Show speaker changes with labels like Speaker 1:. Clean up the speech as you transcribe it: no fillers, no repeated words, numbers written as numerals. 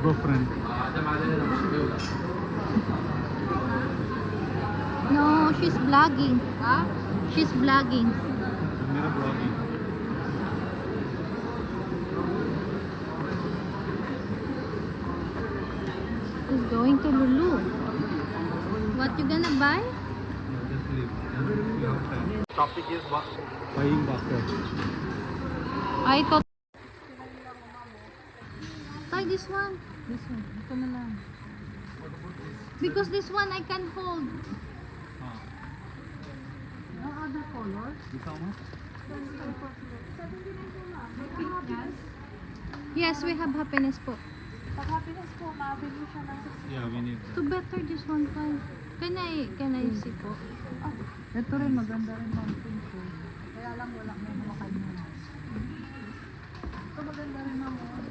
Speaker 1: Go friend.
Speaker 2: No, she's vlogging.
Speaker 3: Huh?
Speaker 2: She's vlogging.
Speaker 1: मेरा vlogging.
Speaker 2: She's going to Lulu. What you gonna buy?
Speaker 1: Just leave. We have time. Topic is what? Buying basket.
Speaker 2: I thought. Try this one.
Speaker 3: This one. Ito na lang.
Speaker 2: Because this one I can hold.
Speaker 3: No other color?
Speaker 1: This how much?
Speaker 2: Yes, we have happiness po.
Speaker 3: Pag happiness po, mabili siya ng 60.
Speaker 1: Yeah, we need
Speaker 2: To better this one fine. Can I see po?
Speaker 3: Ito rin, maganda rin mountain po. Kaya lang wala may hawakan niya. Ito maganda rin naman.